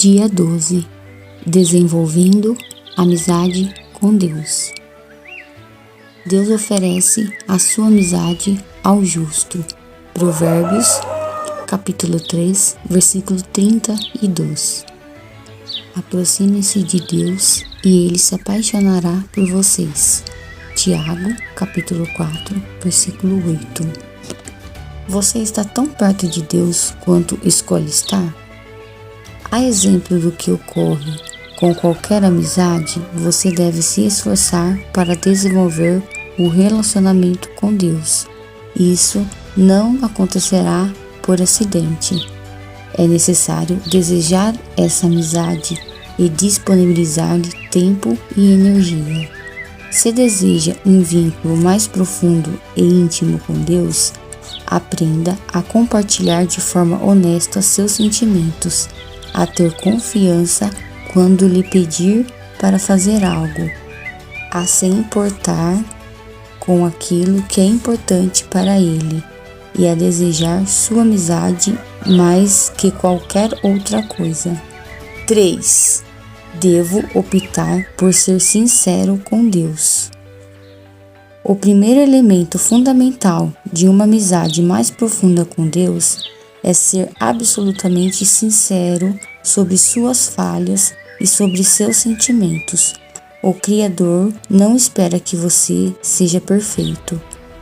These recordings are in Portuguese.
Dia 12. Desenvolvendo amizade com Deus. Deus oferece a sua amizade ao justo. Provérbios, capítulo 3, versículo 32. Aproxime-se de Deus e Ele se apaixonará por vocês. Tiago, capítulo 4, versículo 8. Você está tão perto de Deus quanto escolhe estar? A exemplo do que ocorre com qualquer amizade, você deve se esforçar para desenvolver o relacionamento com Deus. Isso não acontecerá por acidente. É necessário desejar essa amizade e disponibilizar-lhe tempo e energia. Se deseja um vínculo mais profundo e íntimo com Deus, aprenda a compartilhar de forma honesta seus sentimentos, a ter confiança quando lhe pedir para fazer algo, a se importar com aquilo que é importante para ele e a desejar sua amizade mais que qualquer outra coisa. 3. Devo optar por ser sincero com Deus. O primeiro elemento fundamental de uma amizade mais profunda com Deus é ser absolutamente sincero sobre suas falhas e sobre seus sentimentos. O Criador não espera que você seja perfeito,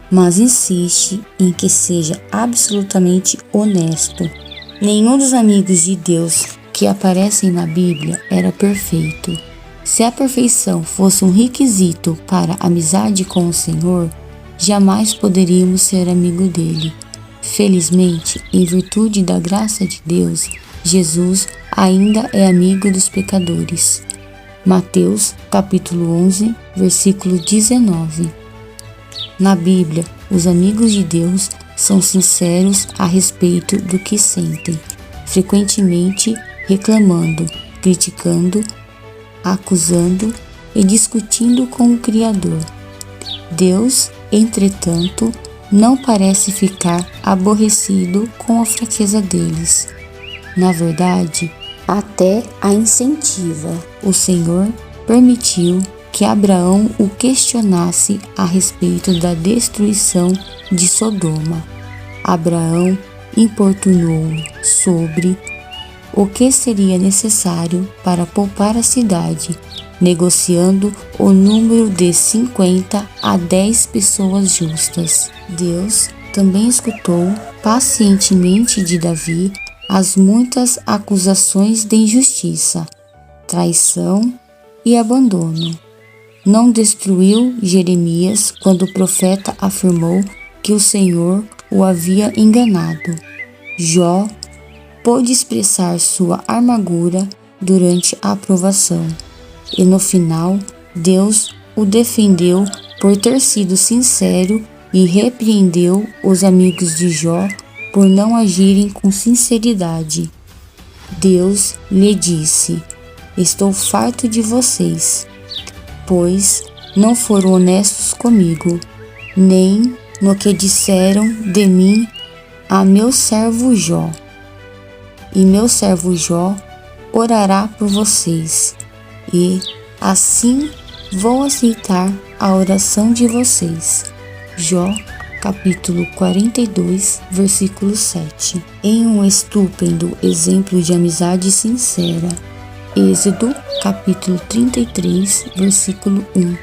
mas insiste em que seja absolutamente honesto. Nenhum dos amigos de Deus que aparecem na Bíblia era perfeito. Se a perfeição fosse um requisito para a amizade com o Senhor, jamais poderíamos ser amigo dele. Felizmente, em virtude da graça de Deus, Jesus ainda é amigo dos pecadores. Mateus, capítulo 11, versículo 19. Na Bíblia, os amigos de Deus são sinceros a respeito do que sentem, frequentemente reclamando, criticando, acusando e discutindo com o Criador. Deus, entretanto, não parece ficar aborrecido com a fraqueza deles. Na verdade, até a incentiva. O Senhor permitiu que Abraão o questionasse a respeito da destruição de Sodoma. Abraão importunou sobre o que seria necessário para poupar a cidade, negociando o número de 50 a 10 pessoas justas. Deus também escutou pacientemente de Davi as muitas acusações de injustiça, traição e abandono. Não destruiu Jeremias quando o profeta afirmou que o Senhor o havia enganado. Jó pôde expressar sua amargura durante a provação, e no final, Deus o defendeu por ter sido sincero e repreendeu os amigos de Jó por não agirem com sinceridade. Deus lhe disse: "Estou farto de vocês, pois não foram honestos comigo, nem no que disseram de mim a meu servo Jó. E meu servo Jó orará por vocês, e assim vou aceitar a oração de vocês." Jó, capítulo 42, versículo 7. Em um estupendo exemplo de amizade sincera, Êxodo, capítulo 33, versículo 1.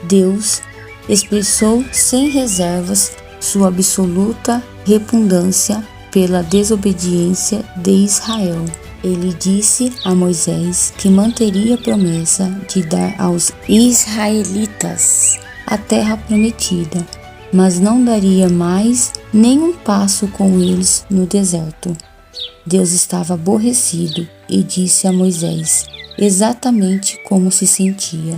Deus expressou sem reservas sua absoluta repugnância pela desobediência de Israel. Ele disse a Moisés que manteria a promessa de dar aos israelitas a terra prometida, mas não daria mais nenhum passo com eles no deserto. Deus estava aborrecido e disse a Moisés exatamente como se sentia.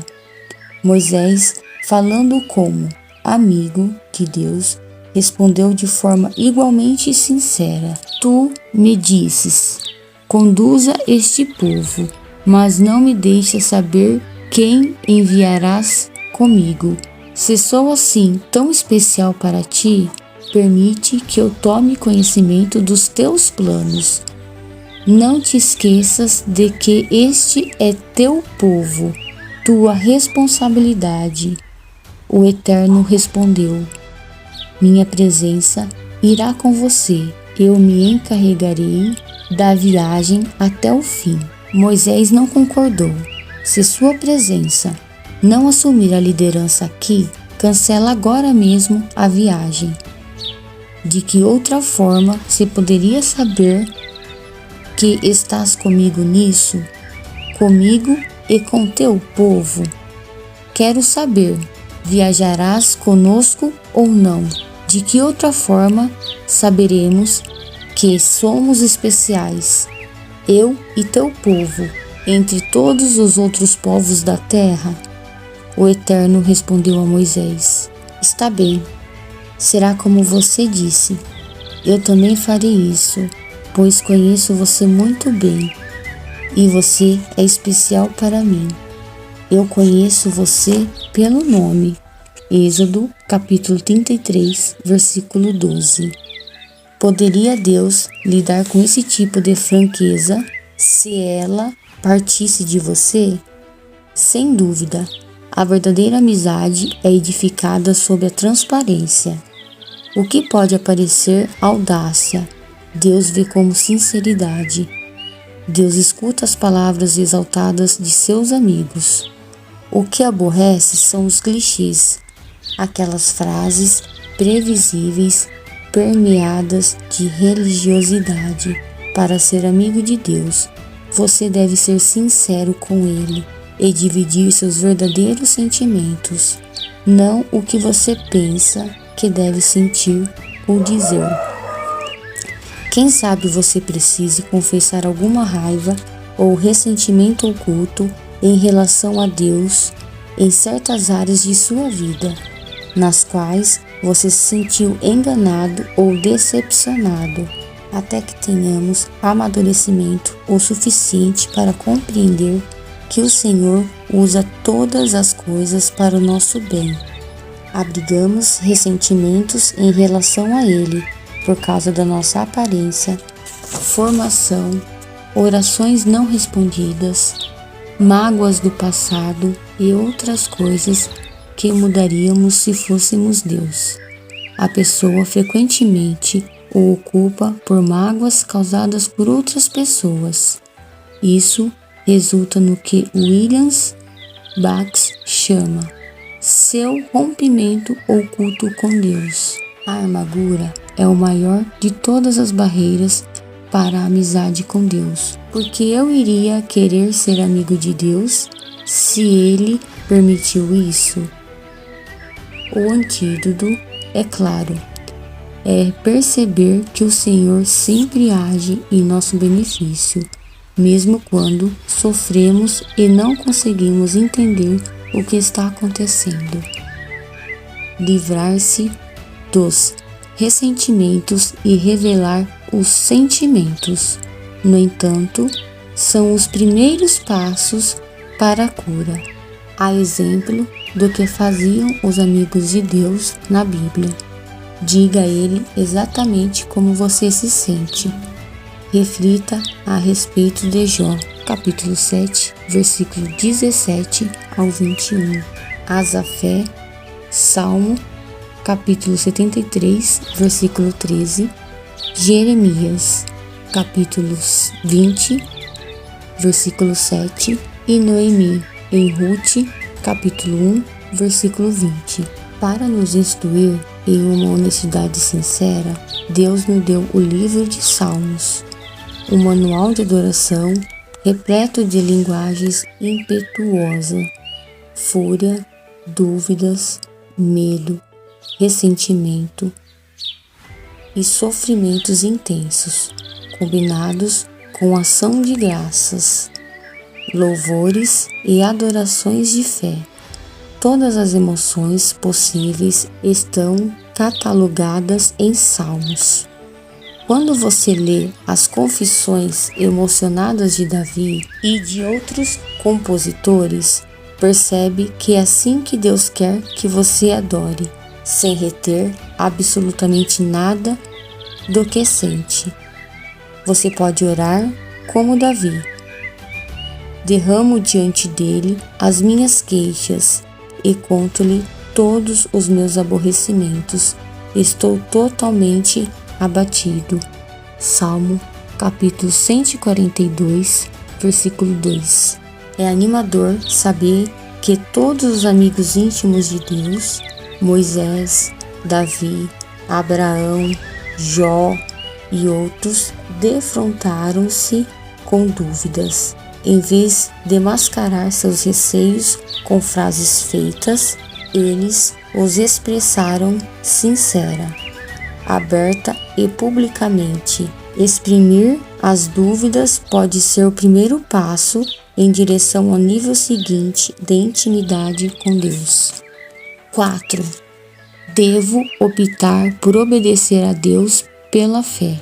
Moisés, falando como amigo de Deus, respondeu de forma igualmente sincera: "Tu me disses, conduza este povo, mas não me deixes saber quem enviarás comigo. Se sou assim tão especial para ti, permite que eu tome conhecimento dos teus planos." Não te esqueças de que este é teu povo, tua responsabilidade. O Eterno respondeu: minha presença irá com você. Eu me encarregarei da viagem até o fim. Moisés não concordou. Se sua presença não assumir a liderança aqui, cancela agora mesmo a viagem. De que outra forma se poderia saber que estás comigo nisso? Comigo e com teu povo? Quero saber, viajarás conosco ou não? De que outra forma saberemos que somos especiais, eu e teu povo, entre todos os outros povos da terra? O Eterno respondeu a Moisés: está bem, será como você disse. Eu também farei isso, pois conheço você muito bem, e você é especial para mim. Eu conheço você pelo nome. Êxodo, capítulo 33, versículo 12. Poderia Deus lidar com esse tipo de franqueza se ela partisse de você? Sem dúvida, a verdadeira amizade é edificada sobre a transparência. O que pode parecer audácia, Deus vê como sinceridade. Deus escuta as palavras exaltadas de seus amigos. O que aborrece são os clichês, aquelas frases previsíveis permeadas de religiosidade. Para ser amigo de Deus, você deve ser sincero com Ele e dividir seus verdadeiros sentimentos, não o que você pensa que deve sentir ou dizer. Quem sabe você precise confessar alguma raiva ou ressentimento oculto em relação a Deus em certas áreas de sua vida, nas quais você se sentiu enganado ou decepcionado, até que tenhamos amadurecimento o suficiente para compreender que o Senhor usa todas as coisas para o nosso bem. Abrigamos ressentimentos em relação a Ele por causa da nossa aparência, formação, orações não respondidas, mágoas do passado e outras coisas que mudaríamos se fôssemos Deus. A pessoa frequentemente o ocupa por mágoas causadas por outras pessoas. Isso resulta no que Williams Bax chama seu rompimento oculto com Deus. A amargura é o maior de todas as barreiras para a amizade com Deus, porque eu iria querer ser amigo de Deus se Ele permitiu isso. O antídoto, é claro, é perceber que o Senhor sempre age em nosso benefício, mesmo quando sofremos e não conseguimos entender o que está acontecendo. Livrar-se dos ressentimentos e revelar os sentimentos, no entanto, são os primeiros passos para a cura, a exemplo do que faziam os amigos de Deus na Bíblia. Diga a Ele exatamente como você se sente. Reflita a respeito de Jó, capítulo 7, versículo 17 ao 21. Asafé, Salmo, capítulo 73, versículo 13. Jeremias, capítulo 20, versículo 7. E Noemi, em Ruth, capítulo 1, versículo 20. Para nos instruir em uma honestidade sincera, Deus nos deu o livro de Salmos, um manual de adoração repleto de linguagens impetuosa, fúria, dúvidas, medo, ressentimento e sofrimentos intensos, combinados com ação de graças, louvores e adorações de fé. Todas as emoções possíveis estão catalogadas em Salmos. Quando você lê as confissões emocionadas de Davi e de outros compositores, percebe que é assim que Deus quer que você adore, sem reter absolutamente nada do que sente. Você pode orar como Davi. Derramo diante dele as minhas queixas e conto-lhe todos os meus aborrecimentos. Estou totalmente abatido. Salmo, capítulo 142, versículo 2. É animador saber que todos os amigos íntimos de Deus, Moisés, Davi, Abraão, Jó e outros, defrontaram-se com dúvidas. Em vez de mascarar seus receios com frases feitas, eles os expressaram sincera, aberta e publicamente. Exprimir as dúvidas pode ser o primeiro passo em direção ao nível seguinte de intimidade com Deus. 4. Devo optar por obedecer a Deus pela fé.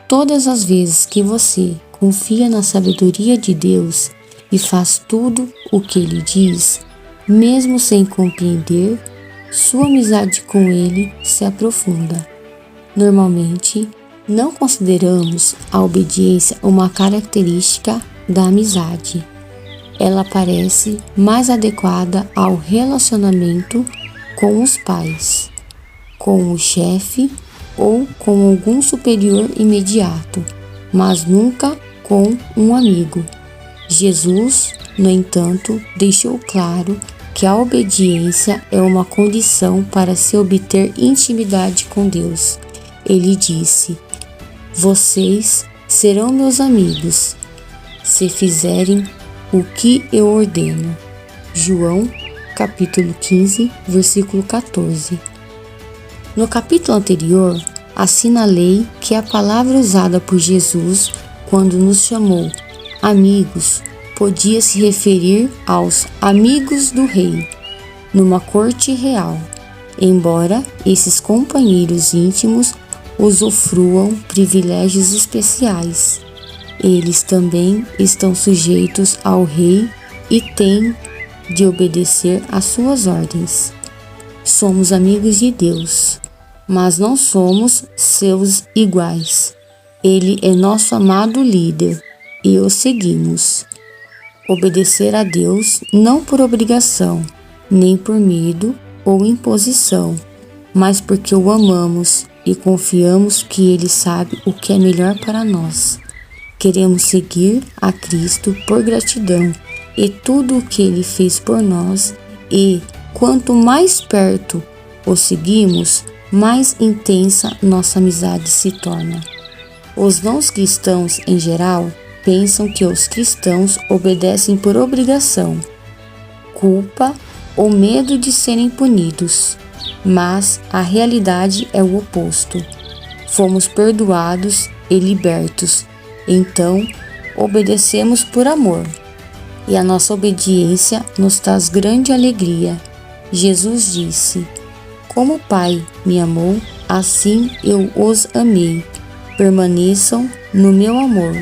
Todas as vezes que você confia na sabedoria de Deus e faz tudo o que Ele diz, mesmo sem compreender, sua amizade com Ele se aprofunda. Normalmente, não consideramos a obediência uma característica da amizade. Ela parece mais adequada ao relacionamento com os pais, com o chefe ou com algum superior imediato, mas nunca com um amigo. Jesus, no entanto, deixou claro que a obediência é uma condição para se obter intimidade com Deus. Ele disse: "Vocês serão meus amigos, se fizerem o que eu ordeno." João, capítulo 15, versículo 14. No capítulo anterior, assinalei que a palavra usada por Jesus quando nos chamou amigos podia se referir aos amigos do rei, numa corte real, embora esses companheiros íntimos usufruam privilégios especiais. Eles também estão sujeitos ao rei e têm de obedecer às suas ordens. Somos amigos de Deus, mas não somos seus iguais. Ele é nosso amado líder e o seguimos. Obedecer a Deus não por obrigação, nem por medo ou imposição, mas porque o amamos e confiamos que Ele sabe o que é melhor para nós. Queremos seguir a Cristo por gratidão e tudo o que Ele fez por nós, e quanto mais perto o seguimos, mais intensa nossa amizade se torna. Os não cristãos, em geral, pensam que os cristãos obedecem por obrigação, culpa ou medo de serem punidos, mas a realidade é o oposto. Fomos perdoados e libertos, então obedecemos por amor, e a nossa obediência nos traz grande alegria. Jesus disse: "Como o Pai me amou, assim eu os amei. Permaneçam no meu amor.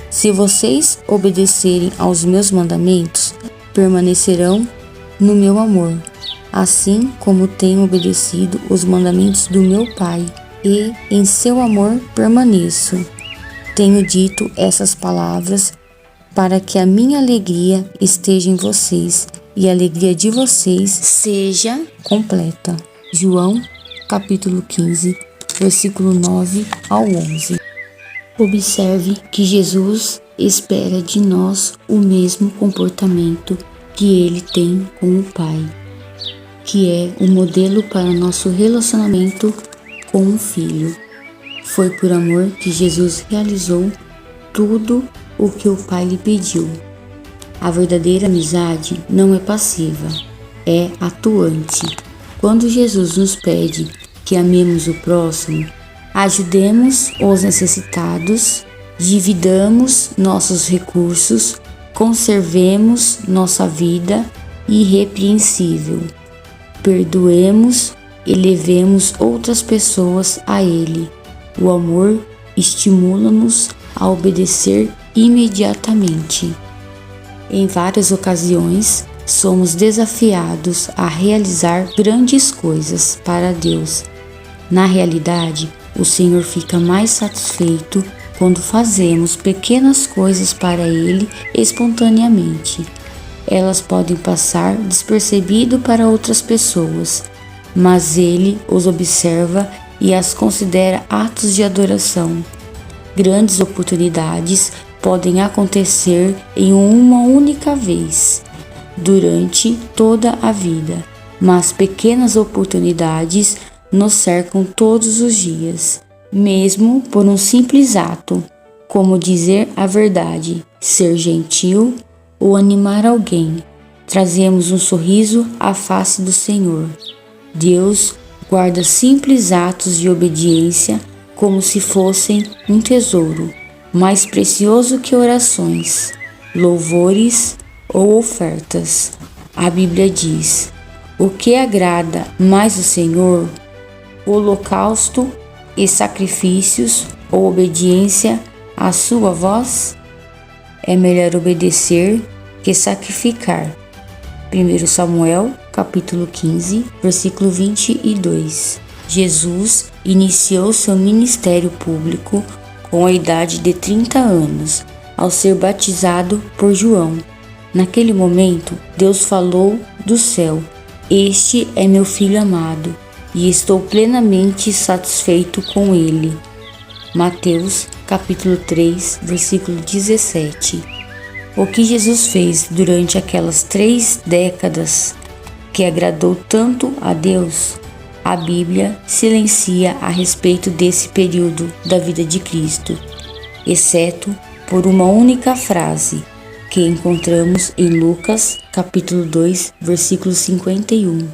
Se vocês obedecerem aos meus mandamentos, permanecerão no meu amor, assim como tenho obedecido os mandamentos do meu Pai, e em seu amor permaneço." Tenho dito essas palavras para que a minha alegria esteja em vocês e a alegria de vocês seja completa. João, capítulo 15, versículo 9 ao 11. Observe que Jesus espera de nós o mesmo comportamento que Ele tem com o Pai, que é o modelo para nosso relacionamento com o Filho. Foi por amor que Jesus realizou tudo o que o Pai lhe pediu. A verdadeira amizade não é passiva, é atuante. Quando Jesus nos pede que amemos o próximo, ajudemos os necessitados, dividamos nossos recursos, conservemos nossa vida irrepreensível, perdoemos e levemos outras pessoas a Ele. O amor estimula-nos a obedecer imediatamente. Em várias ocasiões, somos desafiados a realizar grandes coisas para Deus. Na realidade, o Senhor fica mais satisfeito quando fazemos pequenas coisas para Ele espontaneamente. Elas podem passar despercebido para outras pessoas, mas Ele os observa e as considera atos de adoração. Grandes oportunidades podem acontecer em uma única vez, durante toda a vida, mas pequenas oportunidades nos cercam todos os dias, mesmo por um simples ato, como dizer a verdade, ser gentil ou animar alguém. Trazemos um sorriso à face do Senhor. Deus guarda simples atos de obediência como se fossem um tesouro, mais precioso que orações, louvores ou ofertas. A Bíblia diz: o que agrada mais o Senhor, o holocausto e sacrifícios ou obediência à sua voz? É melhor obedecer que sacrificar. 1 Samuel, capítulo 15, versículo 22. Jesus iniciou seu ministério público com a idade de 30 anos, ao ser batizado por João. Naquele momento, Deus falou do céu: "Este é meu filho amado, e estou plenamente satisfeito com ele." Mateus, capítulo 3, versículo 17. O que Jesus fez durante aquelas 3 décadas que agradou tanto a Deus? A Bíblia silencia a respeito desse período da vida de Cristo, exceto por uma única frase que encontramos em Lucas, capítulo 2, versículo 51.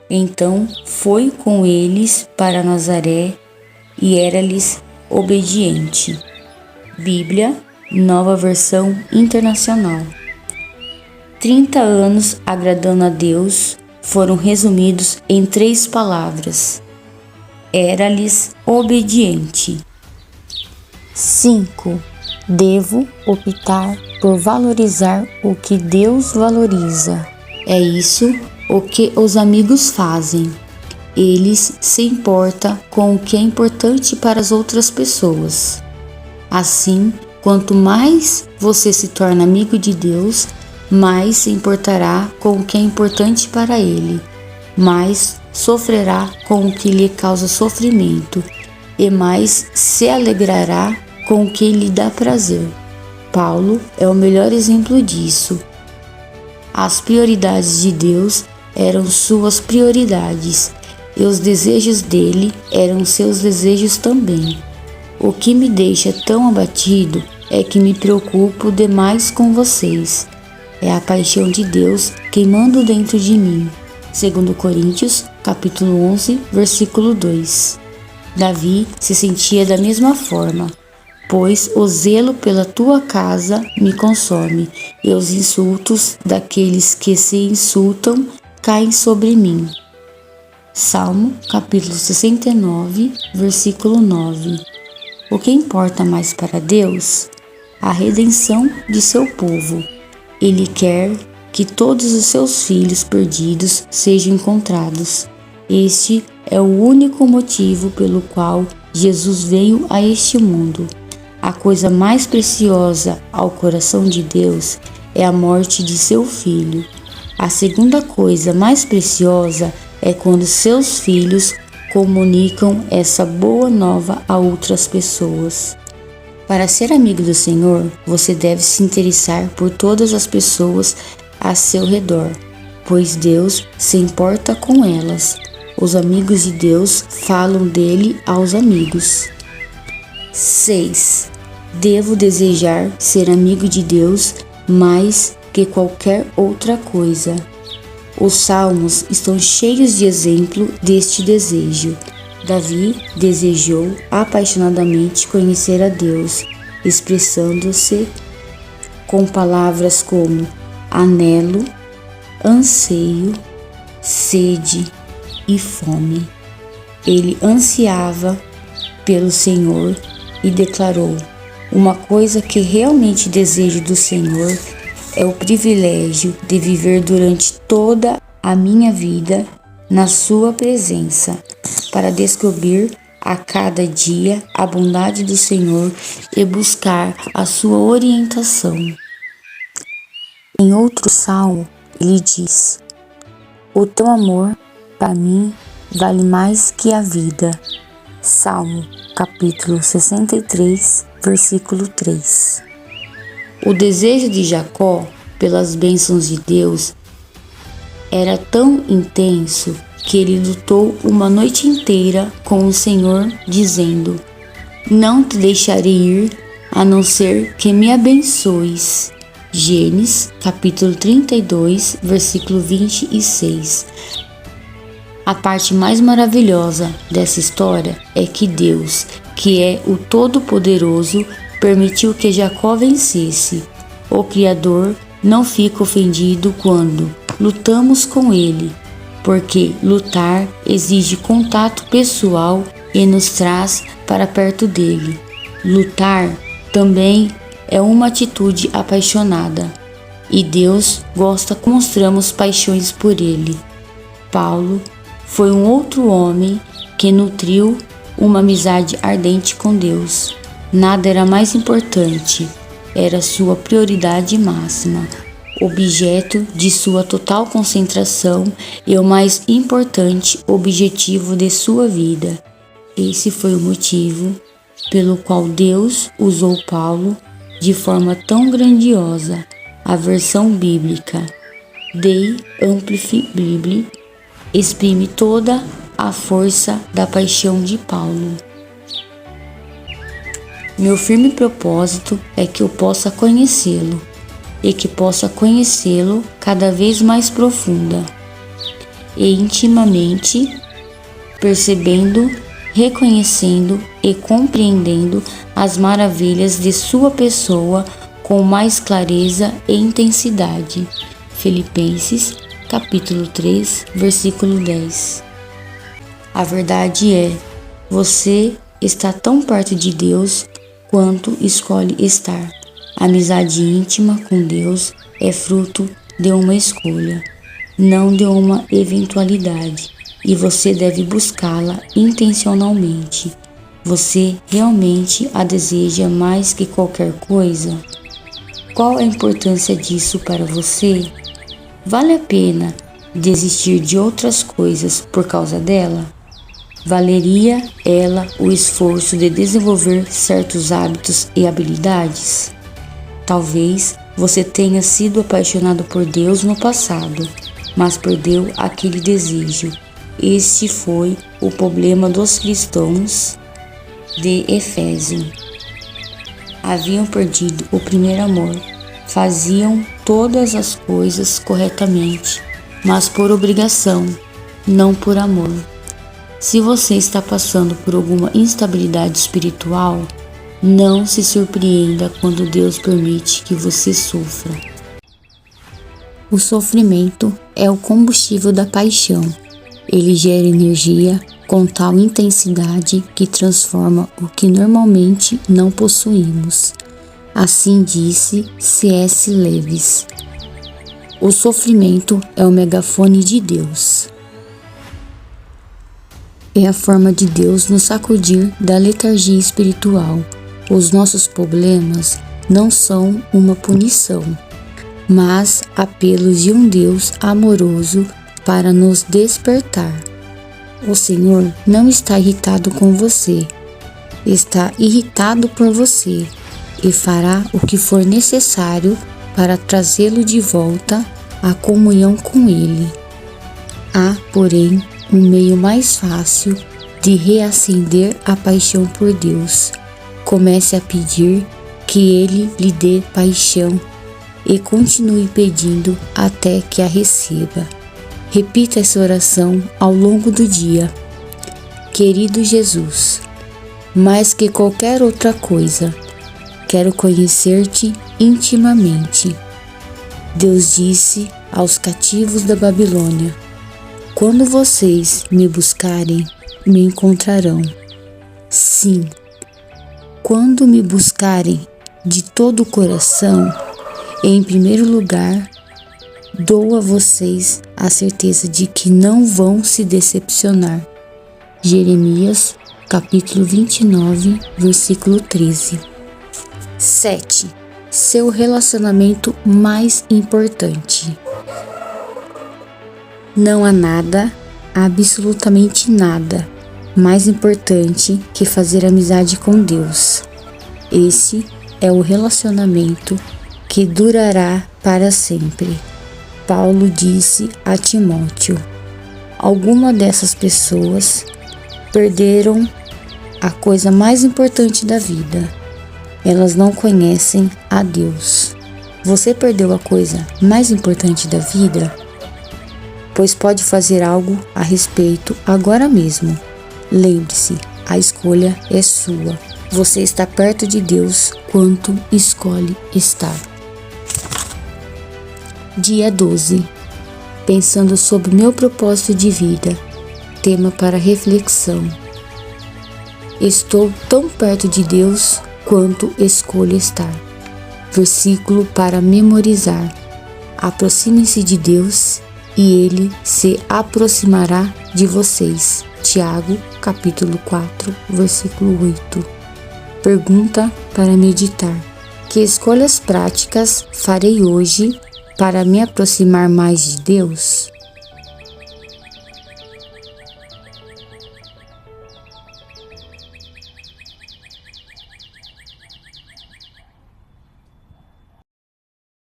Então foi com eles para Nazaré e era-lhes obediente. Bíblia, Nova Versão Internacional. 30 anos agradando a Deus foram resumidos em 3 palavras: era-lhes obediente. 5. Devo optar por valorizar o que Deus valoriza. É isso o que os amigos fazem. Eles se importam com o que é importante para as outras pessoas. Assim, quanto mais você se torna amigo de Deus, mais se importará com o que é importante para Ele, mais sofrerá com o que lhe causa sofrimento e mais se alegrará com o que lhe dá prazer. Paulo é o melhor exemplo disso. As prioridades de Deus eram suas prioridades e os desejos dele eram seus desejos também. O que me deixa tão abatido é que me preocupo demais com vocês. É a paixão de Deus queimando dentro de mim. 2 Coríntios, capítulo 11, versículo 2. Davi se sentia da mesma forma: pois o zelo pela tua casa me consome, e os insultos daqueles que se insultam caem sobre mim. Salmo, capítulo 69, versículo 9. O que importa mais para Deus? A redenção de seu povo. Ele quer que todos os seus filhos perdidos sejam encontrados. Este é o único motivo pelo qual Jesus veio a este mundo. A coisa mais preciosa ao coração de Deus é a morte de seu filho. A segunda coisa mais preciosa é quando seus filhos comunicam essa boa nova a outras pessoas. Para ser amigo do Senhor, você deve se interessar por todas as pessoas a seu redor, pois Deus se importa com elas. Os amigos de Deus falam dele aos amigos. 6. Devo desejar ser amigo de Deus mais que qualquer outra coisa. Os Salmos estão cheios de exemplo deste desejo. Davi desejou apaixonadamente conhecer a Deus, expressando-se com palavras como anelo, anseio, sede e fome. Ele ansiava pelo Senhor e declarou: uma coisa que realmente desejo do Senhor é o privilégio de viver durante toda a minha vida na sua presença, para descobrir a cada dia a bondade do Senhor e buscar a sua orientação. Em outro salmo, ele diz: o teu amor para mim vale mais que a vida. Salmo, capítulo 63, versículo 3. O desejo de Jacó pelas bênçãos de Deus era tão intenso que ele lutou uma noite inteira com o Senhor, dizendo: não te deixarei ir, a não ser que me abençoes. Gênesis, capítulo 32, versículo 26. A parte mais maravilhosa dessa história é que Deus, que é o Todo-Poderoso, permitiu que Jacó vencesse. O Criador não fica ofendido quando lutamos com ele, porque lutar exige contato pessoal e nos traz para perto dele. Lutar também é uma atitude apaixonada, e Deus gosta que mostramos paixões por ele. Paulo foi um outro homem que nutriu uma amizade ardente com Deus. Nada era mais importante, era sua prioridade máxima, objeto de sua total concentração e o mais importante objetivo de sua vida. Esse foi o motivo pelo qual Deus usou Paulo de forma tão grandiosa. A versão bíblica The Amplified Bible exprime toda a força da paixão de Paulo. Meu firme propósito é que eu possa conhecê-lo e que possa conhecê-lo cada vez mais profunda e intimamente, percebendo, reconhecendo e compreendendo as maravilhas de sua pessoa com mais clareza e intensidade. Filipenses, capítulo 3, versículo 10. A verdade é, você está tão perto de Deus quanto escolhe estar. A amizade íntima com Deus é fruto de uma escolha, não de uma eventualidade, e você deve buscá-la intencionalmente. Você realmente a deseja mais que qualquer coisa? Qual a importância disso para você? Vale a pena desistir de outras coisas por causa dela? Valeria ela o esforço de desenvolver certos hábitos e habilidades? Talvez você tenha sido apaixonado por Deus no passado, mas perdeu aquele desejo. Este foi o problema dos cristãos de Éfeso. Haviam perdido o primeiro amor, faziam todas as coisas corretamente, mas por obrigação, não por amor. Se você está passando por alguma instabilidade espiritual, não se surpreenda quando Deus permite que você sofra. O sofrimento é o combustível da paixão. Ele gera energia com tal intensidade que transforma o que normalmente não possuímos. Assim disse C.S. Lewis. O sofrimento é o megafone de Deus. É a forma de Deus nos sacudir da letargia espiritual. Os nossos problemas não são uma punição, mas apelos de um Deus amoroso para nos despertar. O Senhor não está irritado com você, está irritado por você e fará o que for necessário para trazê-lo de volta à comunhão com Ele. Há, porém, um meio mais fácil de reacender a paixão por Deus. Comece a pedir que Ele lhe dê paixão e continue pedindo até que a receba. Repita essa oração ao longo do dia. Querido Jesus, mais que qualquer outra coisa, quero conhecer-te intimamente. Deus disse aos cativos da Babilônia: quando vocês me buscarem, me encontrarão. Sim, quando me buscarem de todo o coração, em primeiro lugar, dou a vocês a certeza de que não vão se decepcionar. Jeremias, capítulo 29, versículo 13. 7. Seu relacionamento mais importante. Não há nada, absolutamente nada, mais importante que fazer amizade com Deus. Esse é o relacionamento que durará para sempre. Paulo disse a Timóteo. Algumas dessas pessoas perderam a coisa mais importante da vida. Elas não conhecem a Deus. Você perdeu a coisa mais importante da vida? Pois pode fazer algo a respeito agora mesmo. Lembre-se, a escolha é sua. Você está perto de Deus quanto escolhe estar. Dia 12. Pensando sobre meu propósito de vida. Tema para reflexão. Estou tão perto de Deus quanto escolho estar. Versículo para memorizar. Aproxime-se de Deus e Ele se aproximará de vocês. Tiago, capítulo 4, versículo 8. Pergunta para meditar. Que escolhas práticas farei hoje para me aproximar mais de Deus?